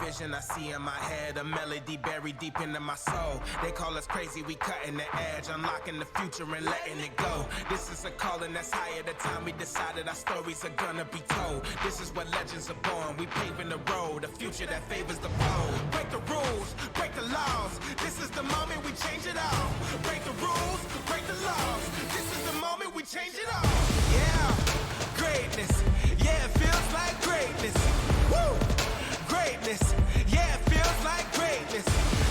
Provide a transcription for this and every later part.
vision I see in my head, a melody buried deep into my soul. They call us crazy, we cutting the edge, unlocking the future and letting it go. This is a calling that's higher, the time we decided our stories are gonna be told. This is what legends are born, we paving the road, a future that favors the bold. Break the rules, break the laws, this is the moment we change it all. Break the rules, break the laws, this is the moment we change it all. Yeah, greatness, yeah, it feels like greatness. Woo! Greatness, yeah, it feels like greatness.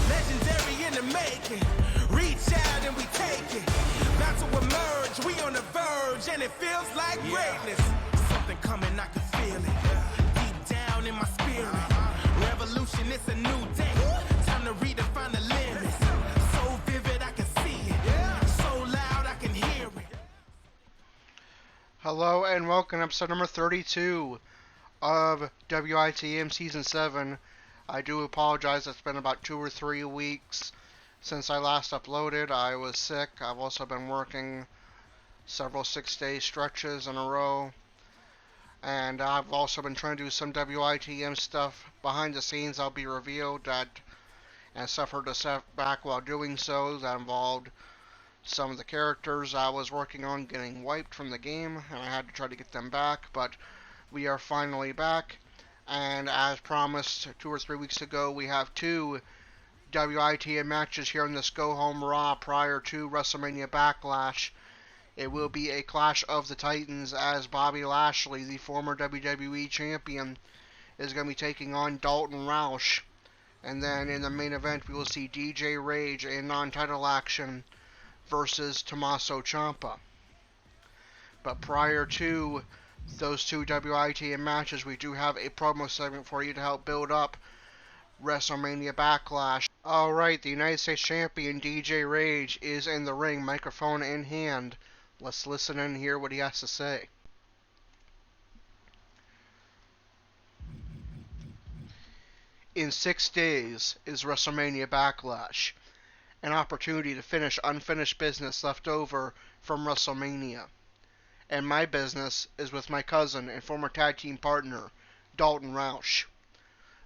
Legendary in the making, reach out and we take it. About to emerge, we on the verge, and it feels like greatness. Something coming, I can feel it, deep down in my spirit. Revolution, it's a new day, time to redefine the limits. So vivid, I can see it, so loud, I can hear it. Hello and welcome to episode number 32 of WITM Season 7. I do apologize, it's been about 2 or 3 weeks since I last uploaded. I was sick. I've also been working several 6-day stretches in a row. And I've also been trying to do some WITM stuff behind the scenes. I'll be revealed that and suffered a setback while doing so that involved some of the characters I was working on getting wiped from the game, and I had to try to get them back, but we are finally back, and as promised 2 or 3 weeks ago, we have 2 WITM matches here in this Go Home Raw prior to WrestleMania Backlash. It will be a Clash of the Titans as Bobby Lashley, the former WWE Champion, is going to be taking on Dalton Roush. And then in the main event, we will see DJ Rage in non-title action versus Tommaso Ciampa. But prior to those 2 WITM matches, we do have a promo segment for you to help build up WrestleMania Backlash. Alright, the United States Champion DJ Rage is in the ring, microphone in hand. Let's listen and hear what he has to say. In 6 days is WrestleMania Backlash, an opportunity to finish unfinished business left over from WrestleMania. And my business is with my cousin and former tag team partner, Dalton Roush.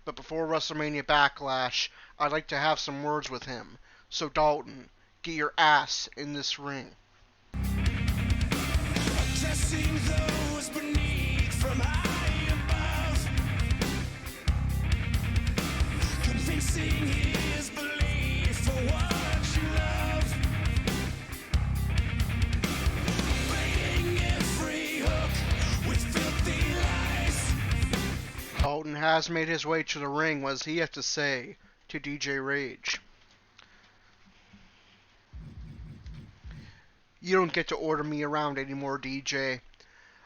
But before WrestleMania Backlash, I'd like to have some words with him. So Dalton, get your ass in this ring. Addressing those beneath from high above, convincing his belief for what you love, baiting every hook with filthy lies. Dalton has made his way to the ring. What does he have to say to DJ Rage? You don't get to order me around anymore, DJ.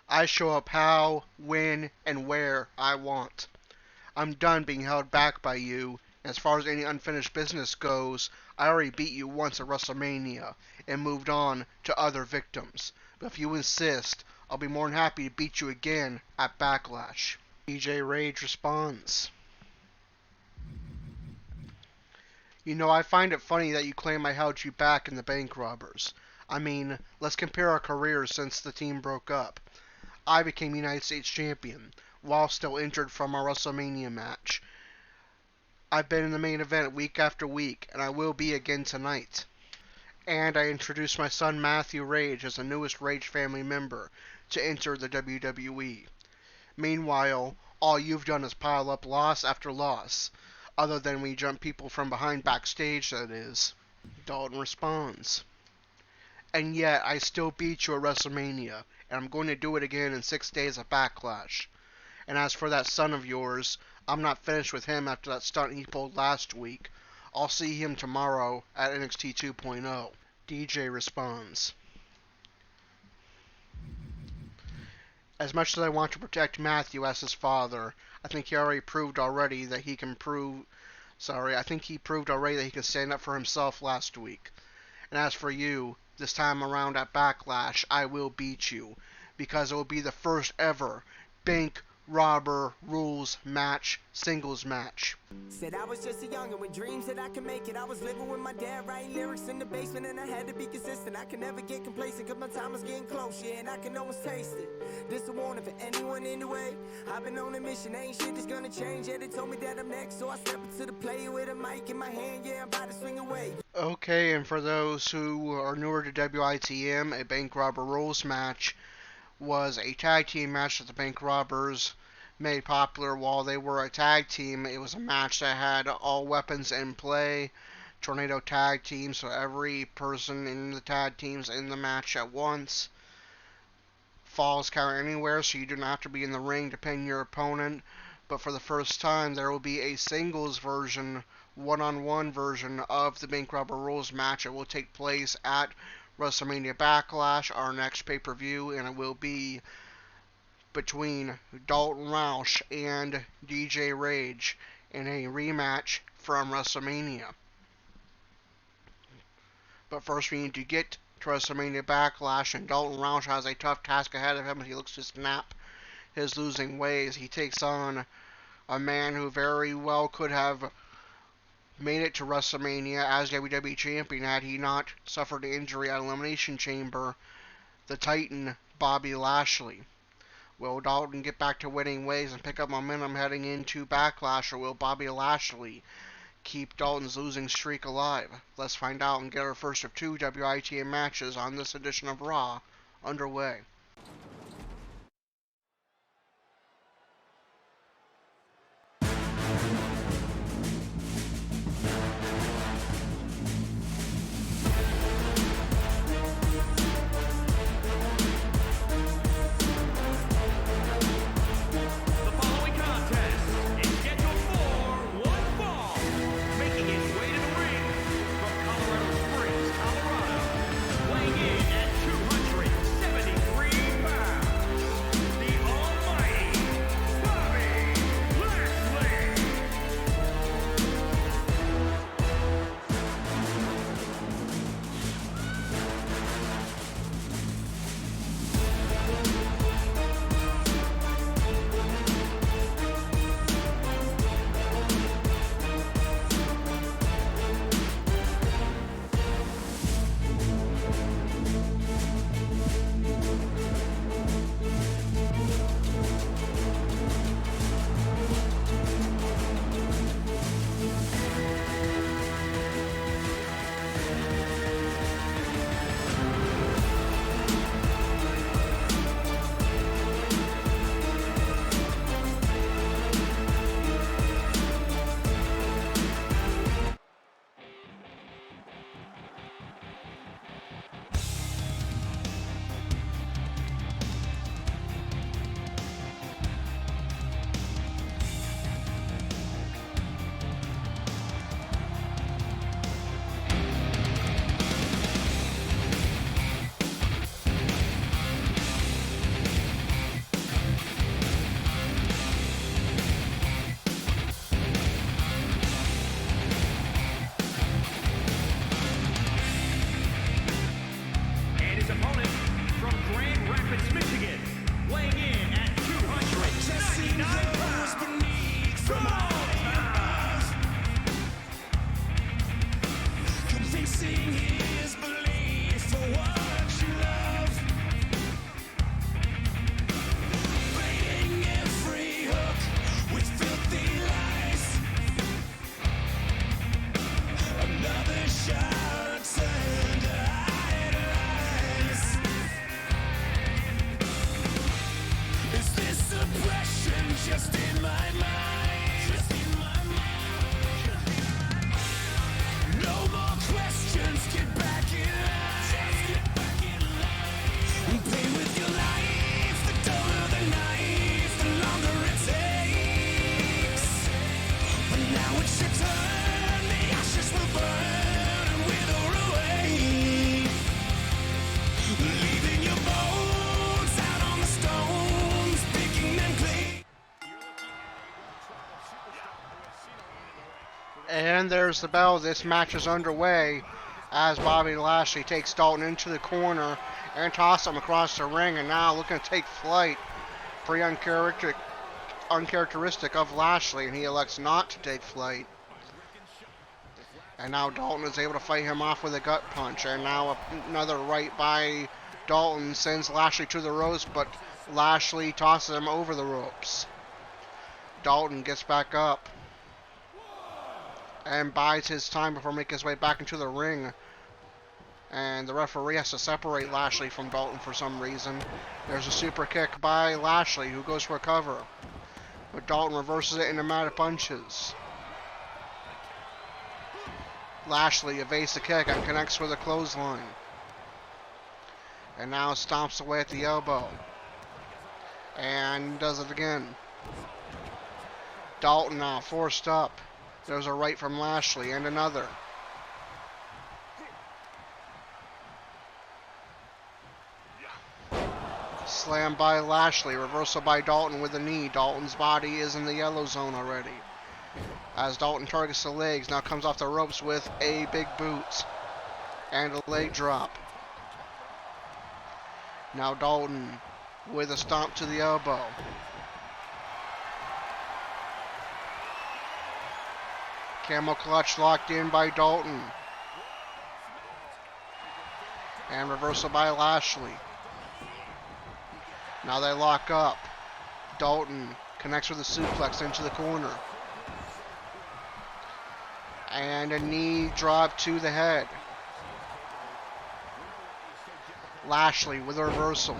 I show up how, when, and where I want. I'm done being held back by you. As far as any unfinished business goes, I already beat you once at WrestleMania and moved on to other victims. But if you insist, I'll be more than happy to beat you again at Backlash. DJ Rage responds. You know, I find it funny that you claim I held you back in the bank robbers. I mean, let's compare our careers since the team broke up. I became United States Champion, while still injured from our WrestleMania match. I've been in the main event week after week, and I will be again tonight. And I introduced my son Matthew Rage as the newest Rage family member to enter the WWE. Meanwhile, all you've done is pile up loss after loss, other than we jump people from behind backstage, that is. Dalton responds. And yet, I still beat you at WrestleMania, and I'm going to do it again in 6 days of Backlash. And as for that son of yours, I'm not finished with him after that stunt he pulled last week. I'll see him tomorrow at NXT 2.0. DJ responds. As much as I want to protect Matthew as his father, I think he proved already that he can stand up for himself last week. And as for you, this time around at Backlash, I will beat you, because it will be the first ever bank Robber Rules match, singles match. Said I was just a youngin' with dreams that I could make it. I was living with my dad, writing lyrics in the basement, and I had to be consistent. I could never get complacent, cause my time was getting close, yeah, and I can almost taste it. This a warning for anyone in the way. I've been on a mission, ain't shit that's gonna change. Yeah, they told me that I'm next, so I step into the play with a mic in my hand, yeah, I'm about to swing away. Okay, and for those who are newer to WITM, a Bank Robber Rules match was a tag team match that the Bank Robbers made popular while they were a tag team. It was a match that had all weapons in play, tornado tag team, so every person in the tag team's in the match at once. Falls count anywhere, so you do not have to be in the ring to pin your opponent. But for the first time, there will be a singles version, one-on-one version of the Bank Robber Rules match. It will take place at WrestleMania Backlash, our next pay-per-view, and it will be between Dalton Roush and DJ Rage in a rematch from WrestleMania. But first we need to get to WrestleMania Backlash, and Dalton Roush has a tough task ahead of him as he looks to snap his losing ways. He takes on a man who very well could have made it to WrestleMania as WWE Champion had he not suffered an injury at Elimination Chamber, the Titan, Bobby Lashley. Will Dalton get back to winning ways and pick up momentum heading into Backlash, or will Bobby Lashley keep Dalton's losing streak alive? Let's find out and get our first of two WITM matches on this edition of Raw underway. And there's the bell. This match is underway as Bobby Lashley takes Dalton into the corner and tosses him across the ring, and now looking to take flight. Pretty uncharacteristic uncharacteristic of Lashley, and he elects not to take flight. And now Dalton is able to fight him off with a gut punch. And now another right by Dalton sends Lashley to the ropes, but Lashley tosses him over the ropes. Dalton gets back up and buys his time before making his way back into the ring. And the referee has to separate Lashley from Dalton for some reason. There's a super kick by Lashley, who goes for a cover. But Dalton reverses it into mad punches. Lashley evades the kick and connects with a clothesline. And now stomps away at the elbow. And does it again. Dalton now forced up. There's a right from Lashley and another. Slam by Lashley. Reversal by Dalton with a knee. Dalton's body is in the yellow zone already. As Dalton targets the legs, now comes off the ropes with a big boot and a leg drop. Now Dalton with a stomp to the elbow. Camel clutch locked in by Dalton. And reversal by Lashley. Now they lock up. Dalton connects with a suplex into the corner. And a knee drop to the head. Lashley with a reversal.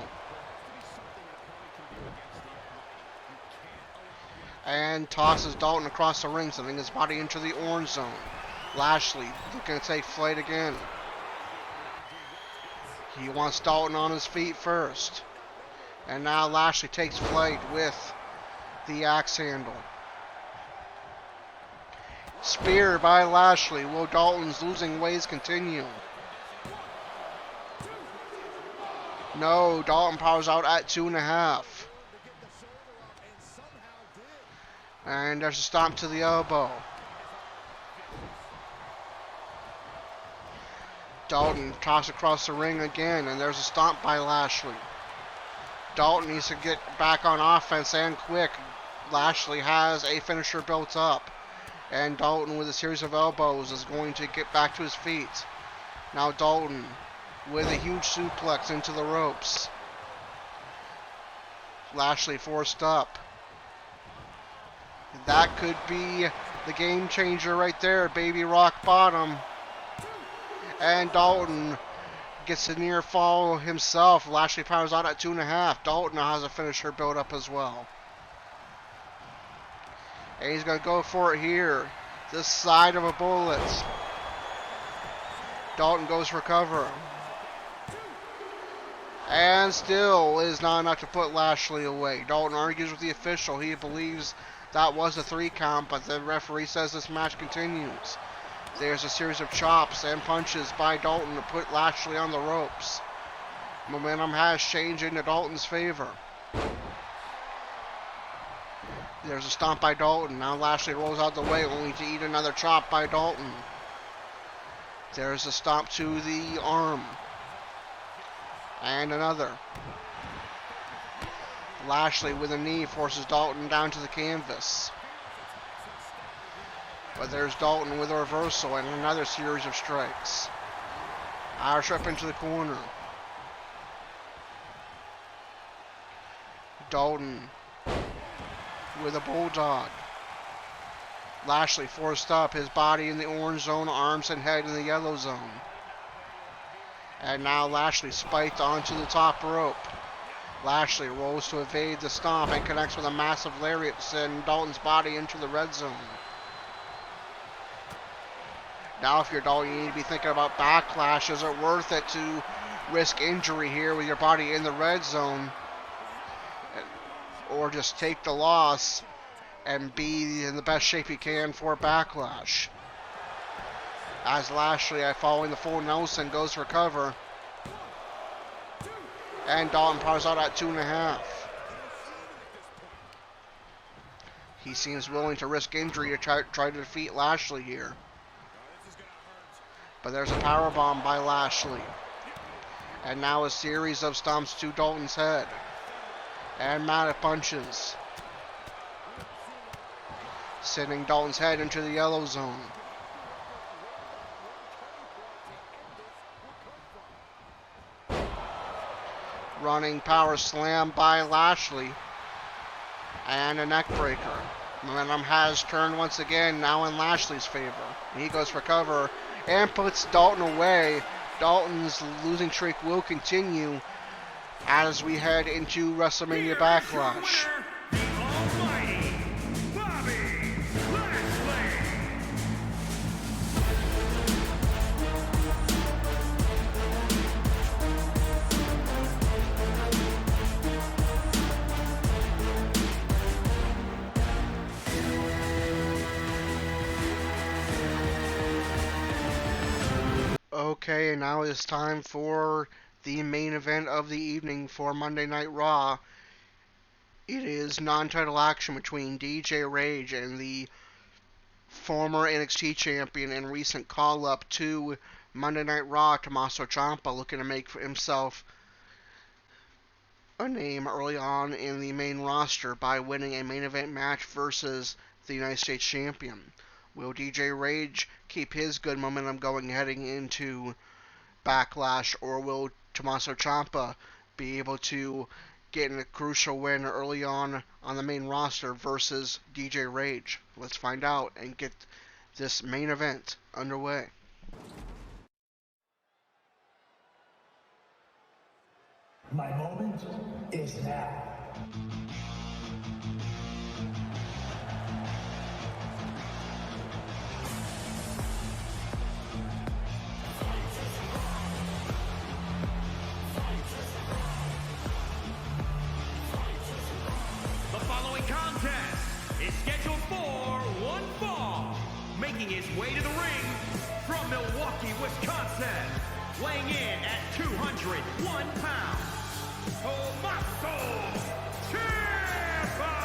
And tosses Dalton across the ring, sending his body into the orange zone. Lashley looking to take flight again. He wants Dalton on his feet first. And now Lashley takes flight with the axe handle. Spear by Lashley. Will Dalton's losing ways continue? No, Dalton powers out at 2.5. And there's a stomp to the elbow. Dalton tossed across the ring again, and there's a stomp by Lashley. Dalton needs to get back on offense and quick. Lashley has a finisher built up. And Dalton with a series of elbows is going to get back to his feet. Now Dalton with a huge suplex into the ropes. Lashley forced up. That could be the game changer right there. Baby rock bottom. And Dalton gets a near fall himself. Lashley powers out at 2.5. Dalton now has a finisher built up as well. And he's going to go for it here. This side of a bullet. Dalton goes for cover. And still is not enough to put Lashley away. Dalton argues with the official. He believes that was a 3 count, but the referee says this match continues. There's a series of chops and punches by Dalton to put Lashley on the ropes. Momentum has changed into Dalton's favor. There's a stomp by Dalton. Now Lashley rolls out the way, only to eat another chop by Dalton. There's a stomp to the arm. And another. Lashley with a knee forces Dalton down to the canvas. But there's Dalton with a reversal and another series of strikes. Irish up into the corner. Dalton with a bulldog. Lashley forced up, his body in the orange zone, arms and head in the yellow zone. And now Lashley spiked onto the top rope. Lashley rolls to evade the stomp and connects with a massive lariat, sending Dalton's body into the red zone. Now if you're Dalton, you need to be thinking about backlash. Is it worth it to risk injury here with your body in the red zone? Or just take the loss and be in the best shape you can for backlash? As Lashley, following the full Nelson, goes for cover. And Dalton powers out at 2.5. He seems willing to risk injury to try to defeat Lashley here. But there's a powerbomb by Lashley. And now a series of stomps to Dalton's head. And mad punches. sending Dalton's head into the yellow zone. Running power slam by Lashley. And a neck breaker. Momentum has turned once again, now in Lashley's favor. He goes for cover and puts Dalton away. Dalton's losing streak will continue as we head into WrestleMania Backlash. Okay, and now it's time for the main event of the evening for Monday Night Raw. It is non-title action between DJ Rage and the former NXT champion and recent call-up to Monday Night Raw, Tommaso Ciampa, looking to make for himself a name early on in the main roster by winning a main event match versus the United States champion. Will DJ Rage keep his good momentum going heading into Backlash, or will Tommaso Ciampa be able to get a crucial win early on the main roster versus DJ Rage? Let's find out and get this main event underway. My moment is now. Making his way to the ring from Milwaukee, Wisconsin, weighing in at 201 pounds, Tommaso Ciampa!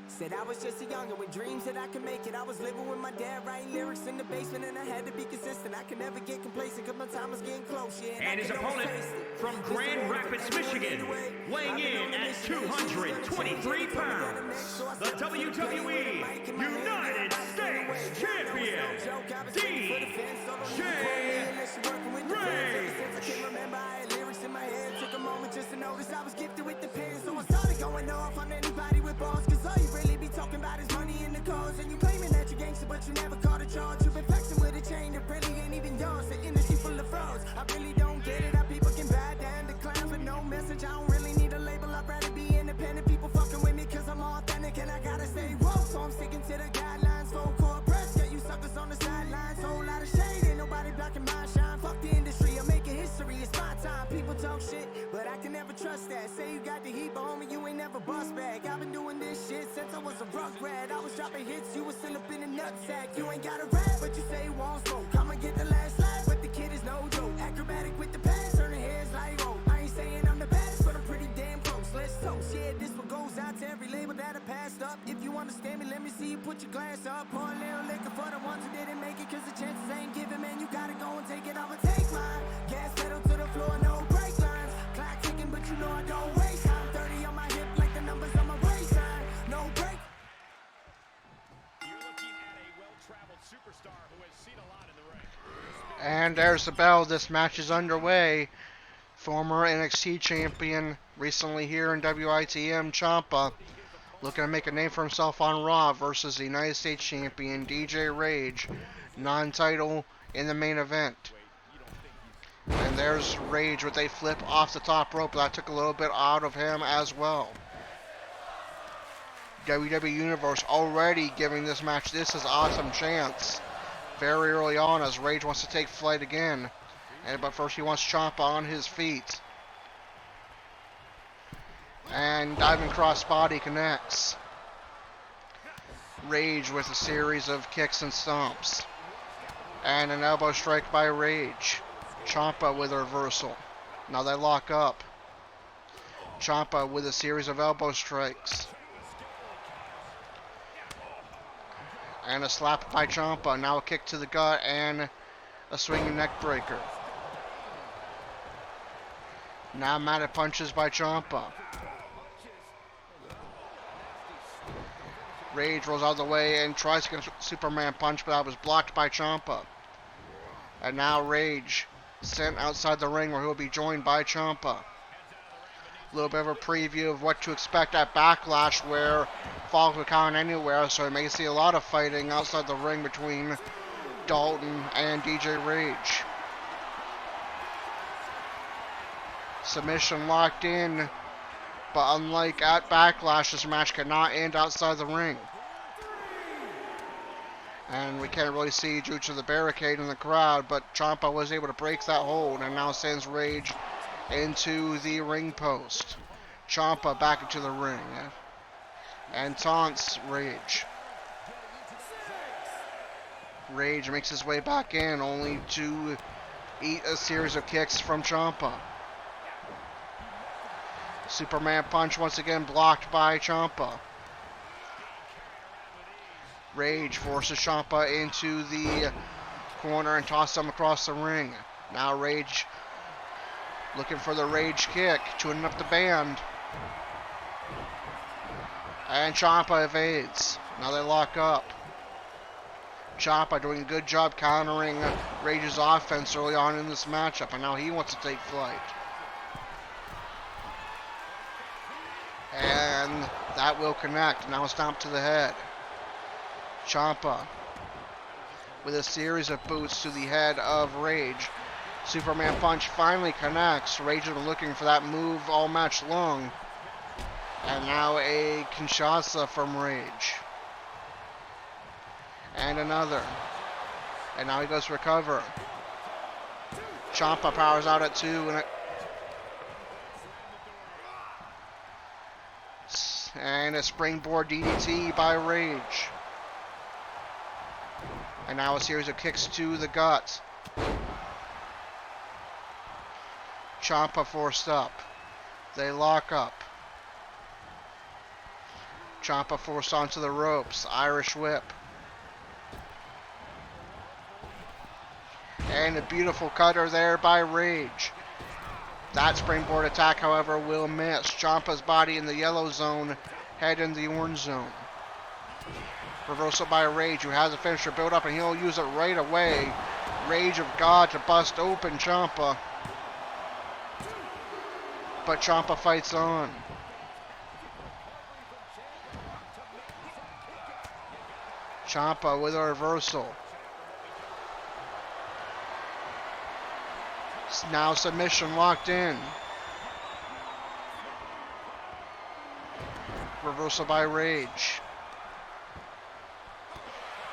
Said I was just a youngin' with dreams that I could make it. I was living with my dad, writing lyrics in the basement, and I had to be consistent. I could never get complacent, cause my time was getting close, yeah. And his opponent from Grand Rapids, Michigan, weighing in at 223 pounds, the WWE United States Champion, DJ Rage. In my head, took a moment just to notice I was gifted with the pen. So I started going off on anybody with balls, cause all you really be talking about is money and the cause. And you claiming that you're gangster, but you never caught a charge. You've been flexing with a chain that really ain't even yours. The industry full of frauds, I really don't get it. How people can buy down the clowns with no message. I don't really need a label, I'd rather be independent. People fucking with me cause I'm authentic, and I gotta stay woke. So I'm sticking to the guidelines, full core press. Get you suckers on the sidelines, whole lot of shade. Ain't nobody blocking my shine. Fuck the industry, I'm making history, it's my time. People talk shit, but I can never trust that. Say you got the heat, but homie, you ain't never bust back. I've been doing this shit since I was a rugrat. I was dropping hits, you was still up in a nutsack. You ain't got a rap, but you say you won't smoke. I'ma get the last laugh, but the kid is no joke. Acrobatic with the pants, turning heads like oh. I ain't saying I'm the best, but I'm pretty damn close. Let's toast, yeah, this one goes out to every label that I passed up. If you want understand me, let me see you put your glass up. Pour a little liquor for the ones who didn't make it, cause the chances ain't given, man. You gotta go and take it, I'ma take mine. Gas pedal to the floor, no brake lines. Clock ticking, but you know I don't waste time. 30 on my hip like the numbers on my waistline. No break. You're looking at a well-traveled superstar who has seen a lot in the ring. And there's the bell. This match is underway. Former NXT champion, recently here in WITM, Ciampa, looking to make a name for himself on Raw versus the United States champion, DJ Rage, non-title in the main event. And there's Rage with a flip off the top rope. That took a little bit out of him as well. WWE Universe already giving this match this is awesome chance very early on as Rage wants to take flight again. But first he wants Ciampa on his feet. And diving crossbody connects. Rage with a series of kicks and stomps. And an elbow strike by Rage. Ciampa with a reversal. Now they lock up. Ciampa with a series of elbow strikes. And a slap by Ciampa. Now a kick to the gut and a swinging neck breaker. Now mounted punches by Ciampa. Rage rolls out of the way and tries to get a Superman punch, but that was blocked by Ciampa. And now Rage sent outside the ring where he'll be joined by Ciampa. A little bit of a preview of what to expect at Backlash, where Fall could count anywhere, so you may see a lot of fighting outside the ring between Dalton and DJ Rage. Submission locked in, but unlike at Backlash, this match cannot end outside the ring. And we can't really see due to the barricade in the crowd, but Ciampa was able to break that hold and now sends Rage into the ring post. Ciampa back into the ring and taunts Rage. Rage makes his way back in, only to eat a series of kicks from Ciampa. Superman punch once again blocked by Ciampa. Rage forces Ciampa into the corner and tosses him across the ring. Now Rage looking for the Rage kick, tuning up the band. And Ciampa evades. Now they lock up. Ciampa doing a good job countering Rage's offense early on in this matchup, and now he wants to take flight. And that will connect. Now a stomp to the head. Ciampa with a series of boots to the head of Rage. Superman punch finally connects. Rage has been looking for that move all match long. And now a Kinshasa from Rage. And another. And now he goes for cover. Ciampa powers out at 2 and a springboard DDT by Rage. And now a series of kicks to the gut. Ciampa forced up. They lock up. Ciampa forced onto the ropes. Irish whip. And a beautiful cutter there by Rage. That springboard attack, however, will miss. Ciampa's body in the yellow zone, head in the orange zone. Reversal by Rage, who has a finisher built up, and he'll use it right away. Rage of God to bust open Ciampa. But Ciampa fights on. Ciampa with a reversal. Now submission locked in. Reversal by Rage.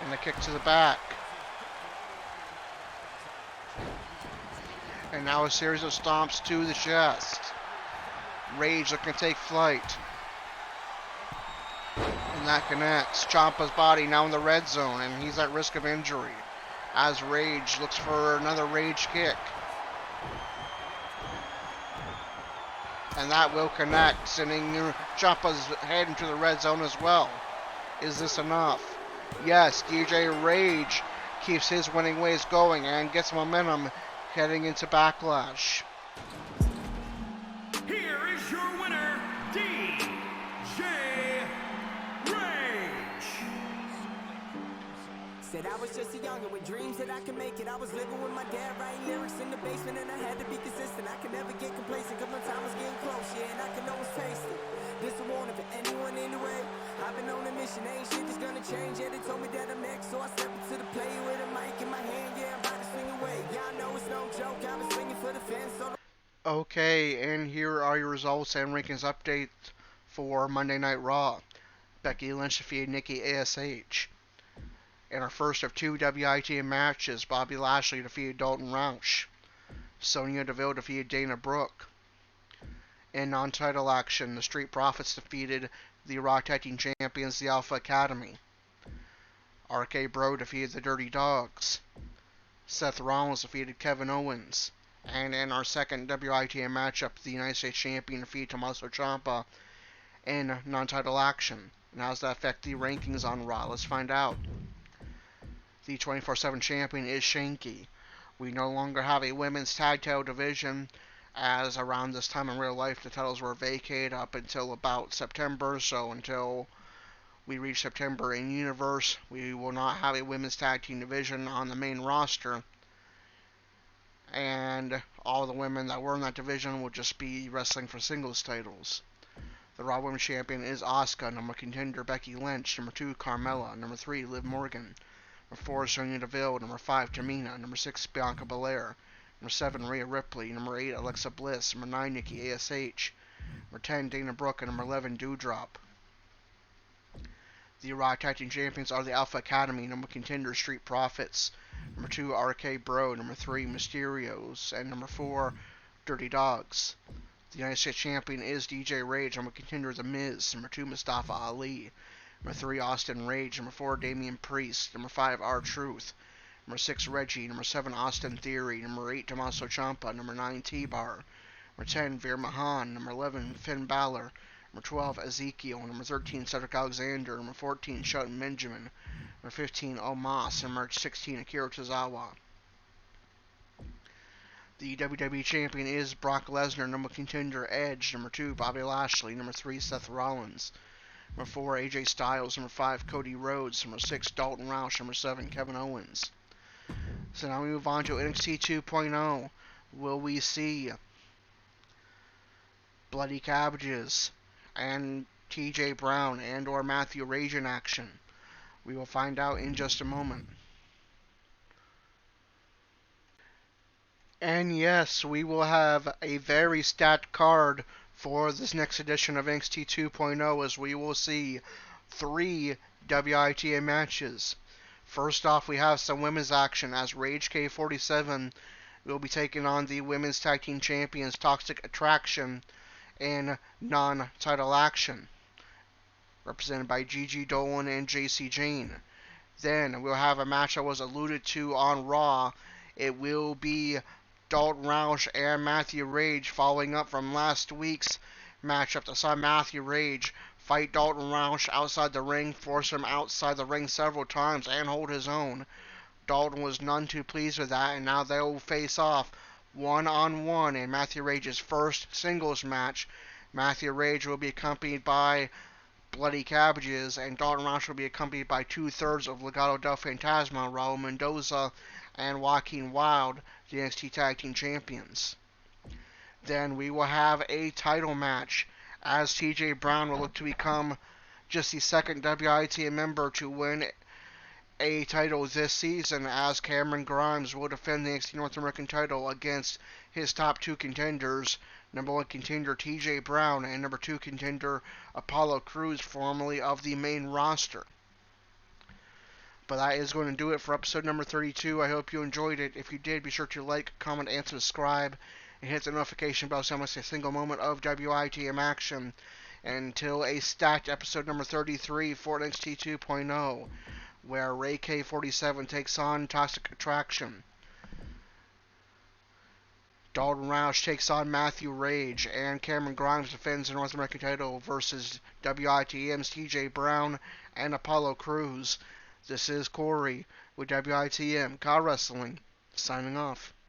And a kick to the back. And now a series of stomps to the chest. Rage looking to take flight. And that connects. Ciampa's body now in the red zone, and he's at risk of injury as Rage looks for another Rage kick. And that will connect, sending Ciampa's head into the red zone as well. Is this enough? Yes, DJ Rage keeps his winning ways going and gets momentum heading into Backlash. Here is your winner, DJ Rage. Said I was just a youngin' with dreams that I could make it. I was living with my dad, writing lyrics in the basement, and I had to be consistent. I could never get complacent, cause my time was getting close, yeah, and I can always taste it. This a warning for anyone anyway. I've been on a mission, ain't shit that's gonna change. Yeah, they told me that I'm next, so I stepped into the play with a mic in my hand. Yeah, I'm about to swing away. Yeah, I know it's no joke, I've been swinging for the fence, so Okay, and here are your results and rankings update for Monday Night Raw. Becky Lynch defeated Nikki ASH. In our first of two WITM matches, Bobby Lashley defeated Dalton Roush. Sonya Deville defeated Dana Brooke. In non-title action, the Street Profits defeated the Raw Tag Team Champions, the Alpha Academy. RK Bro defeated the Dirty Dogs. Seth Rollins defeated Kevin Owens. And in our second WITM matchup, the United States Champion defeated Tommaso Ciampa in non-title action. And how does that affect the rankings on Raw? Let's find out. The 24/7 champion is Shanky. We no longer have a women's tag title division, as around this time in real life the titles were vacated up until about September, so until we reach September in Universe, we will not have a women's tag team division on the main roster, and all the women that were in that division will just be wrestling for singles titles. The Raw Women's Champion is Asuka, number contender Becky Lynch, number 2 Carmella, number 3 Liv Morgan, number 4 Sonya Deville, number 5 Tamina, number 6 Bianca Belair, number 7 Rhea Ripley, number 8 Alexa Bliss, number 9 Nikki ASH, number 10 Dana Brooke, and number 11 Doudrop. The Raw Tag Team Champions are the Alpha Academy, number contender Street Profits, number 2 RK Bro, number 3 Mysterios, and number 4 Dirty Dogs. The United States Champion is DJ Rage, number contender The Miz, number 2 Mustafa Ali, number 3 Austin Rage, number 4 Damian Priest, number 5 R-Truth, number 6 Reggie, number 7 Austin Theory, number 8 Tommaso Ciampa, number 9 T-Bar, number 10 Veer Mahan, number 11 Finn Balor, number 12 Ezekiel, number 13 Cedric Alexander, number 14 Shelton Benjamin, number 15 Omos, and number 16 Akira Tozawa. The WWE Champion is Brock Lesnar, number contender Edge, number 2 Bobby Lashley, number 3 Seth Rollins, number 4 AJ Styles, number 5 Cody Rhodes, number 6 Dalton Roush, number 7 Kevin Owens. So now we move on to NXT 2.0. Will we see Bloody Cabbages and TJ Brown and or Matthew Rage in action? We will find out in just a moment. And yes, we will have a very stacked card for this next edition of NXT 2.0, as we will see 3 WITM matches. First off, we have some women's action, as Rage K47 will be taking on the Women's Tag Team Champions Toxic Attraction in non-title action, represented by Gigi Dolan and JC Jane. Then we'll have a match that was alluded to on Raw. It will be Dalton Roush and Matthew Rage, following up from last week's matchup that saw Matthew Rage fight Dalton Roush outside the ring, force him outside the ring several times, and hold his own. Dalton was none too pleased with that, and now they will face off one-on-one in Matthew Rage's first singles match. Matthew Rage will be accompanied by Bloody Cabbages, and Dalton Roush will be accompanied by 2/3 of Legado del Fantasma, Raul Mendoza, and Joaquin Wilde, the NXT Tag Team Champions. Then we will have a title match, as TJ Brown will look to become just the second WITM member to win a title this season, as Cameron Grimes will defend the NXT North American title against his top 2 contenders, number 1 contender TJ Brown and number 2 contender Apollo Crews, formerly of the main roster. But that is going to do it for episode number 32. I hope you enjoyed it. If you did, be sure to like, comment, and subscribe, and hit the notification bell so you don't miss a single moment of WITM action. And until a stacked episode number 33 for NXT 2.0, where Ray K47 takes on Toxic Attraction. Dalton Roush takes on Matthew Rage, and Cameron Grimes defends the North American title versus WITM's TJ Brown and Apollo Crews. This is Corey with WITM CAW Wrestling, signing off.